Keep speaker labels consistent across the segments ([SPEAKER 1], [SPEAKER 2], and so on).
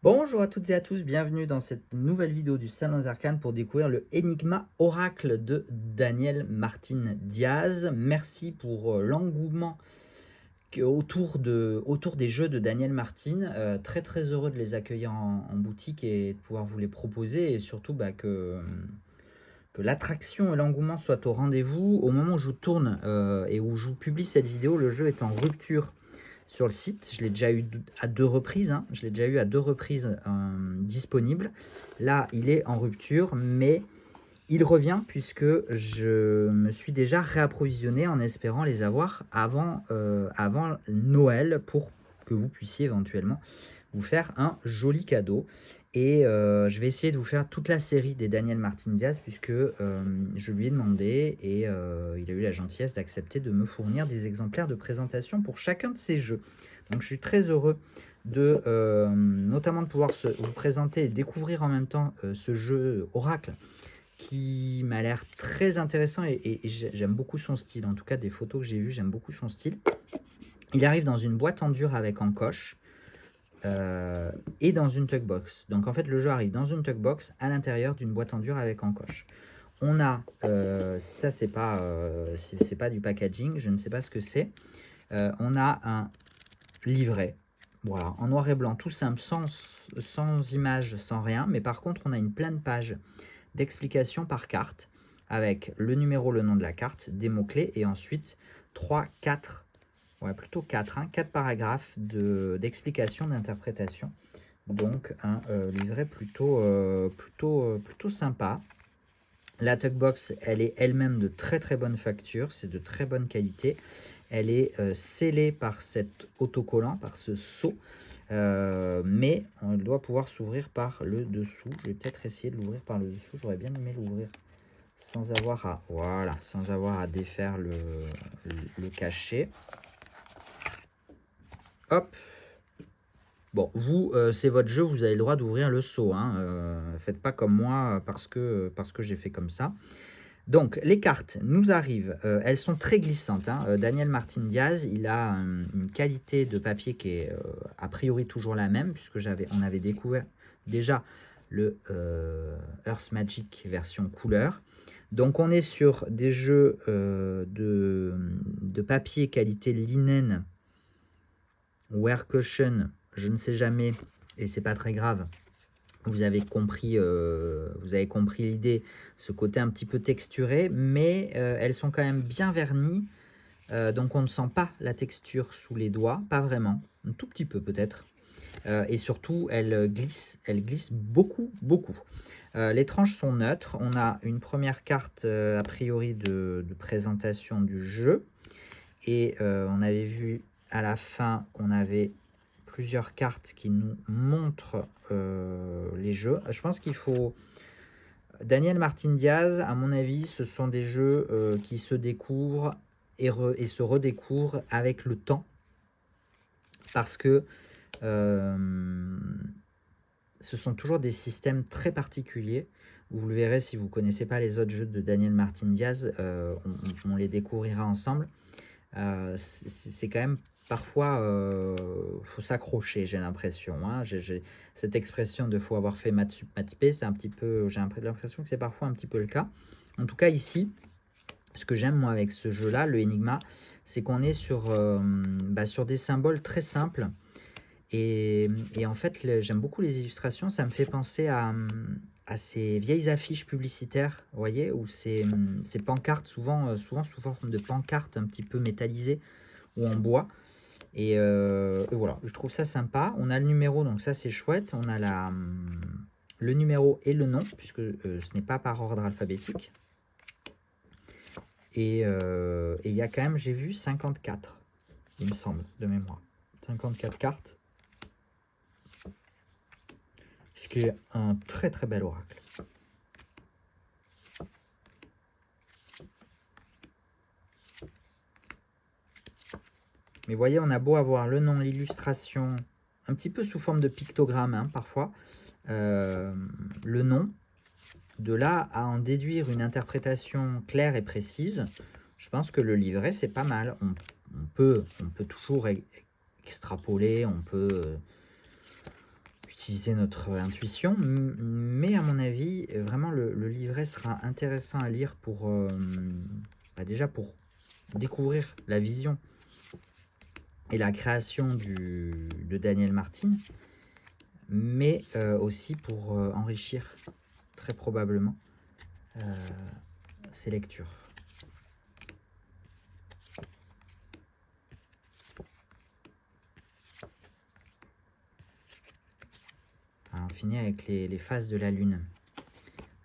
[SPEAKER 1] Bonjour à toutes et à tous, bienvenue dans cette nouvelle vidéo du Salon des Arcanes pour découvrir le Enigma Oracle de Daniel Martin Diaz. Merci pour l'engouement autour des jeux de Daniel Martin. Très heureux de les accueillir en boutique et de pouvoir vous les proposer et surtout que l'attraction et l'engouement soient au rendez-vous. Au moment où je vous tourne et où je vous publie cette vidéo, le jeu est en rupture sur le site. Je l'ai déjà eu à deux reprises. Je l'ai déjà eu à deux reprises disponible. Là, il est en rupture, mais il revient puisque je me suis déjà réapprovisionné en espérant les avoir avant Noël pour que vous puissiez éventuellement vous faire un joli cadeau. Et je vais essayer de vous faire toute la série des Daniel Martin Diaz puisque je lui ai demandé et il a eu la gentillesse d'accepter de me fournir des exemplaires de présentation pour chacun de ces jeux. Donc je suis très heureux de notamment de pouvoir vous présenter et découvrir en même temps ce jeu Oracle qui m'a l'air très intéressant et j'aime beaucoup son style. En tout cas, des photos que j'ai vues, j'aime beaucoup son style. Il arrive dans une boîte en dur avec encoche. Et dans une tugbox. Donc en fait le jeu arrive dans une tugbox à l'intérieur d'une boîte en dur avec encoche. On a, si ça c'est pas du packaging, je ne sais pas ce que c'est. On a un livret, voilà, en noir et blanc, tout simple, sans image, sans rien. Mais par contre on a une pleine page d'explications par carte avec le numéro, le nom de la carte, des mots-clés et ensuite 3, 4 ouais, plutôt 4, 4 paragraphes d'explication, d'interprétation. Donc un livret plutôt sympa. La Tugbox, elle est elle-même de très bonne facture, c'est de très bonne qualité. Elle est scellée par cet autocollant, par ce sceau, mais on doit pouvoir s'ouvrir par le dessous. Je vais peut-être essayer de l'ouvrir par le dessous, j'aurais bien aimé l'ouvrir sans avoir à, voilà, sans avoir à défaire le cachet. Hop. Bon, vous, c'est votre jeu, vous avez le droit d'ouvrir le seau. Faites pas comme moi parce que j'ai fait comme ça. Donc, les cartes nous arrivent. Elles sont très glissantes. Daniel Martin Diaz, il a une qualité de papier qui est a priori toujours la même, puisque on avait découvert déjà le Earth Magic version couleur. Donc, on est sur des jeux de papier qualité linen, wear cushion, je ne sais jamais, et c'est pas très grave. Vous avez compris l'idée, ce côté un petit peu texturé, mais elles sont quand même bien vernies, donc on ne sent pas la texture sous les doigts, pas vraiment, un tout petit peu peut-être, et surtout elles glissent beaucoup. Les tranches sont neutres, on a une première carte a priori de présentation du jeu, et on avait vu à la fin qu'on avait plusieurs cartes qui nous montrent les jeux. Je pense qu'il faut... Daniel Martin Diaz, à mon avis, ce sont des jeux qui se découvrent et se redécouvrent avec le temps. Parce que ce sont toujours des systèmes très particuliers. Vous le verrez si vous ne connaissez pas les autres jeux de Daniel Martin Diaz, on les découvrira ensemble. C'est quand même parfois, faut s'accrocher, j'ai l'impression. Cette expression de faut avoir fait maths sup, maths spé, c'est un petit peu, j'ai l'impression que c'est parfois un petit peu le cas. En tout cas ici, ce que j'aime moi avec ce jeu-là, le Enigma, c'est qu'on est sur des symboles très simples. Et en fait, j'aime beaucoup les illustrations, ça me fait penser à ces vieilles affiches publicitaires, vous voyez, où ces pancartes, souvent sous forme de pancartes un petit peu métallisées ou en bois. Et voilà, je trouve ça sympa. On a le numéro, donc ça c'est chouette. On a le numéro et le nom, puisque ce n'est pas par ordre alphabétique. Et il y a quand même, j'ai vu 54, il me semble, de mémoire. 54 cartes. Ce qui est un très bel oracle. Mais voyez, on a beau avoir le nom, l'illustration, un petit peu sous forme de pictogramme parfois, le nom, de là à en déduire une interprétation claire et précise, je pense que le livret c'est pas mal. On peut toujours extrapoler, on peut utiliser notre intuition. Mais à mon avis, vraiment, le livret sera intéressant à lire pour, déjà pour découvrir la vision et la création de Daniel Martin, mais aussi pour enrichir très probablement ces lectures. Alors, on finit avec les phases de la Lune,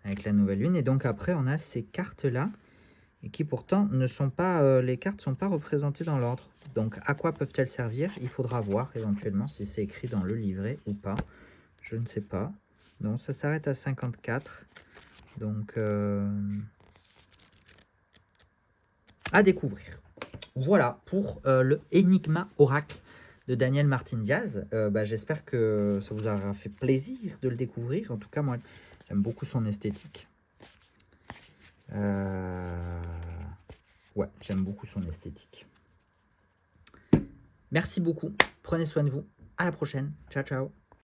[SPEAKER 1] avec la nouvelle Lune. Et donc après, on a ces cartes-là, et qui pourtant ne sont pas, les cartes ne sont pas représentées dans l'ordre. Donc à quoi peuvent-elles servir? Il faudra voir éventuellement si c'est écrit dans le livret ou pas. Je ne sais pas. Donc ça s'arrête à 54. Donc à découvrir. Voilà pour le Enigma Oracle de Daniel Martin Diaz. J'espère que ça vous aura fait plaisir de le découvrir. En tout cas, moi, j'aime beaucoup son esthétique. Ouais, j'aime beaucoup son esthétique. Merci beaucoup. Prenez soin de vous. À la prochaine. Ciao, ciao.